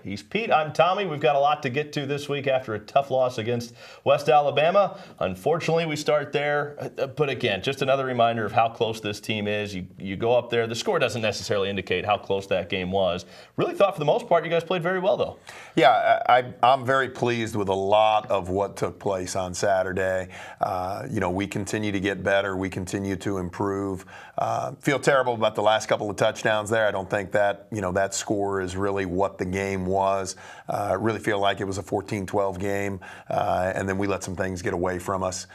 He's Pete. I'm Tommy. We've got a lot to get to this week after a tough loss against West Alabama. Unfortunately, we start there. But again, just another reminder of how close this team is. You go up there. The score doesn't necessarily indicate how close that game was. Really thought for the most part you guys played very well, though. Yeah, I'm very pleased with a lot of what took place on Saturday. We continue to get better. We continue to improve. Feel terrible about the last couple of touchdowns there. I don't think that, that score is really what the game was. Really feel like it was a 14-12 game, and then we let some things get away from us.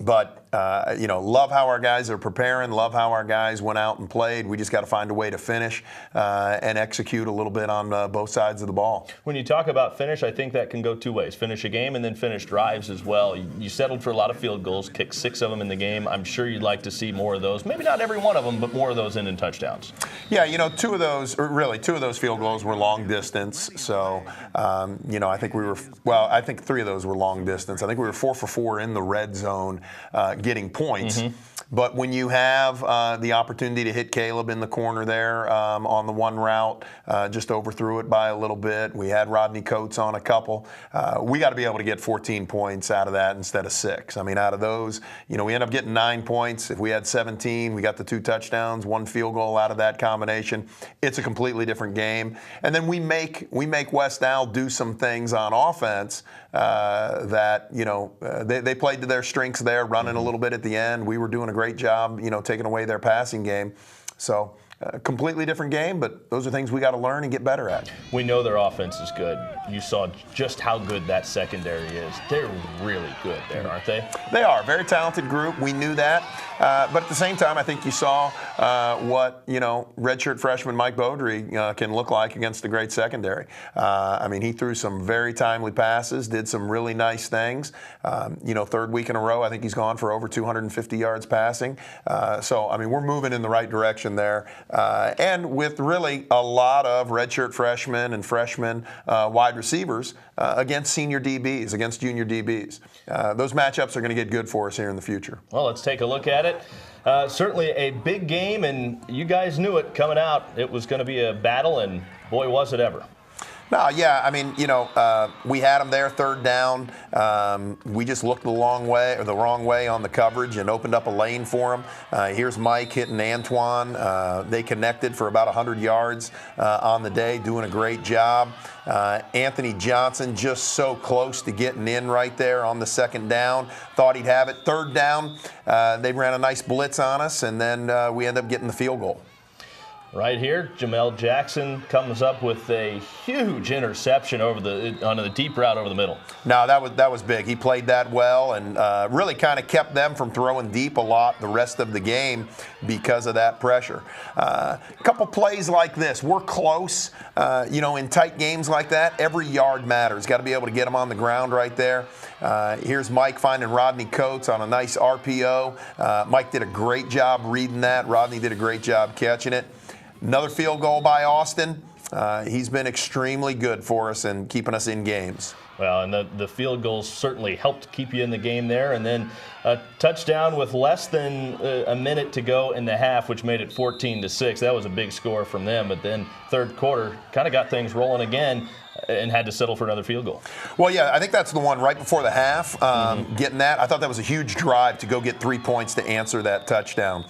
But love how our guys are preparing, love how our guys went out and played. We just got to find a way to finish and execute a little bit on both sides of the ball. When you talk about finish, I think that can go two ways. Finish a game and then finish drives as well. You settled for a lot of field goals, kicked 6 of them in the game. I'm sure you'd like to see more of those. Maybe not every one of them, but more of those in touchdowns. Yeah, 2 of those field goals were long distance. So, I think I think 3 of those were long distance. I think we were 4 for 4 in the red zone getting points. Mm-hmm. But when you have the opportunity to hit Caleb in the corner there on the one route, just overthrew it by a little bit. We had Rodney Coates on a couple. We got to be able to get 14 points out of that instead of 6. I mean, out of those, we end up getting 9 points. If we had 17, we got the 2 touchdowns, 1 field goal out of that combination. It's a completely different game. And then we make West Al do some things on offense that, they played to their strengths there, running a little bit at the end. We were doing a great job, taking away their passing game. So completely different game, but those are things we got to learn and get better at. We know their offense is good. You saw just how good that secondary is. They're really good there, aren't they? They are. Very talented group. We knew that. But at the same time, I think you saw what, redshirt freshman Mike Beaudry can look like against a great secondary. He threw some very timely passes, did some really nice things. 3rd week in a row, I think he's gone for over 250 yards passing. We're moving in the right direction there. And with really a lot of redshirt freshmen and freshman wide receivers against senior DBs, against junior DBs. Those matchups are going to get good for us here in the future. Well, let's take a look at it. Certainly a big game, and you guys knew it coming out. It was going to be a battle, and boy, was it ever. No, yeah, we had them there 3rd down. We just looked the wrong way on the coverage and opened up a lane for them. Here's Mike hitting Antoine. They connected for about 100 yards on the day, doing a great job. Anthony Johnson just so close to getting in right there on the 2nd down. Thought he'd have it. 3rd down, they ran a nice blitz on us, and then we ended up getting the field goal. Right here, Jamel Jackson comes up with a huge interception on the deep route over the middle. No, that was big. He played that well and really kind of kept them from throwing deep a lot the rest of the game because of that pressure. A couple plays like this. We're close, in tight games like that. Every yard matters. Got to be able to get them on the ground right there. Here's Mike finding Rodney Coates on a nice RPO. Mike did a great job reading that. Rodney did a great job catching it. Another field goal by Austin. He's been extremely good for us and keeping us in games. Well, and the field goals certainly helped keep you in the game there. And then a touchdown with less than a minute to go in the half, which made it 14-6. That was a big score from them. But then 3rd quarter kind of got things rolling again and had to settle for another field goal. Well, yeah, I think that's the one right before the half, getting that. I thought that was a huge drive to go get 3 points to answer that touchdown.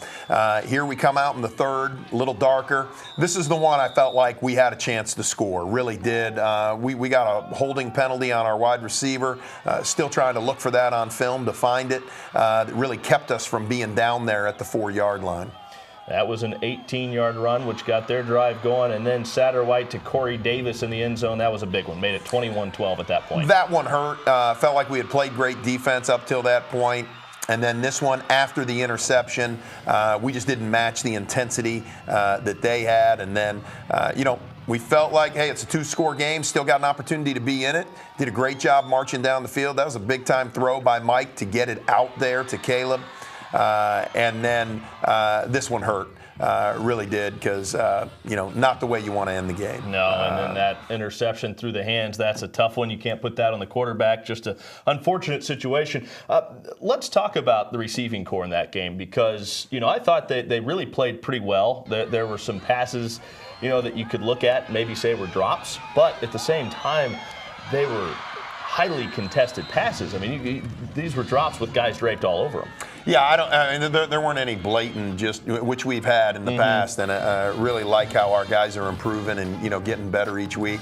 Here we come out in the 3rd, a little darker. This is the one I felt like we had a chance to score, really did. We got a holding penalty on our wide receiver, still trying to look for that on film to find it. That really kept us from being down there at the 4-yard line. That was an 18-yard run, which got their drive going. And then Satterwhite to Corey Davis in the end zone. That was a big one. Made it 21-12 at that point. That one hurt. Felt like we had played great defense up till that point. And then this one, after the interception, we just didn't match the intensity that they had. And then, we felt like, hey, it's a 2-score game, still got an opportunity to be in it. Did a great job marching down the field. That was a big-time throw by Mike to get it out there to Caleb. And then this one hurt. Really did, because, not the way you want to end the game. No, and then that interception through the hands, that's a tough one. You can't put that on the quarterback. Just an unfortunate situation. Let's talk about the receiving core in that game, because, I thought they really played pretty well. There were some passes that you could look at, maybe say were drops, but at the same time, they were highly contested passes. I mean, these were drops with guys draped all over them. Yeah, I mean, there weren't any blatant, which we've had in the past, and I really like how our guys are improving and getting better each week.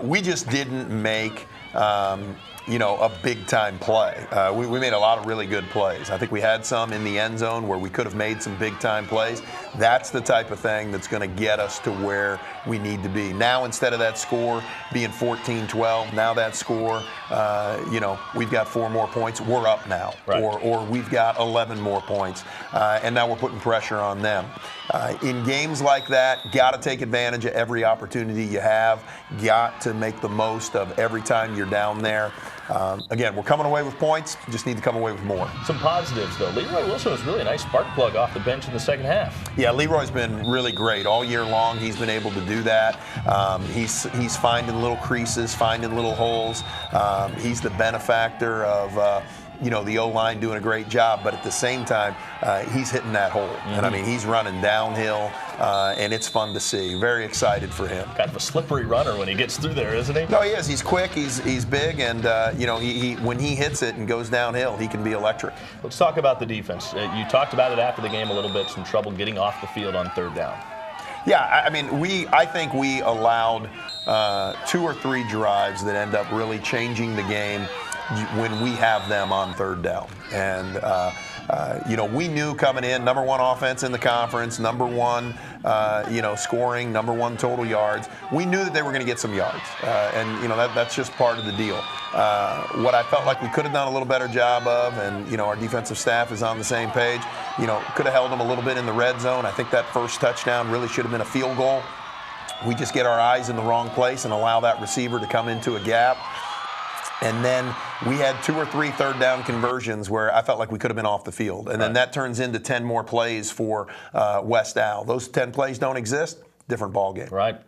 We just didn't make a big-time play. We made a lot of really good plays. I think we had some in the end zone where we could have made some big-time plays. That's the type of thing that's going to get us to where we need to be. Now, instead of that score being 14-12, now that score, we've got 4 more points. We're up now. Right. Or we've got 11 more points. And now we're putting pressure on them. In games like that, got to take advantage of every opportunity you have. Got to make the most of every time you're down there. Again, we're coming away with points. Just need to come away with more. Some positives, though. Leroy Wilson was really a nice spark plug off the bench in the second half. Yeah, Leroy's been really great all year long. He's been able to do that. He's finding little creases, finding little holes. He's the benefactor of the O-line doing a great job, but at the same time, he's hitting that hole. And I mean, he's running downhill, and it's fun to see. Very excited for him. Kind of a slippery runner when he gets through there, isn't he? No, he is. He's quick. He's big, and he when he hits it and goes downhill, he can be electric. Let's talk about the defense. You talked about it after the game a little bit. Some trouble getting off the field on third down. Yeah, I mean, I think we allowed 2 or 3 drives that end up really changing the game when we have them on third down. And, we knew coming in, number 1 offense in the conference, number 1, scoring, number 1 total yards. We knew that they were going to get some yards. And that's just part of the deal. What I felt like we could have done a little better job of, and, our defensive staff is on the same page, could have held them a little bit in the red zone. I think that first touchdown really should have been a field goal. We just get our eyes in the wrong place and allow that receiver to come into a gap. And then we had 2 or 3 third down conversions where I felt like we could have been off the field. And then that turns into 10 more plays for West Al. Those 10 plays don't exist. Different ball game. Right.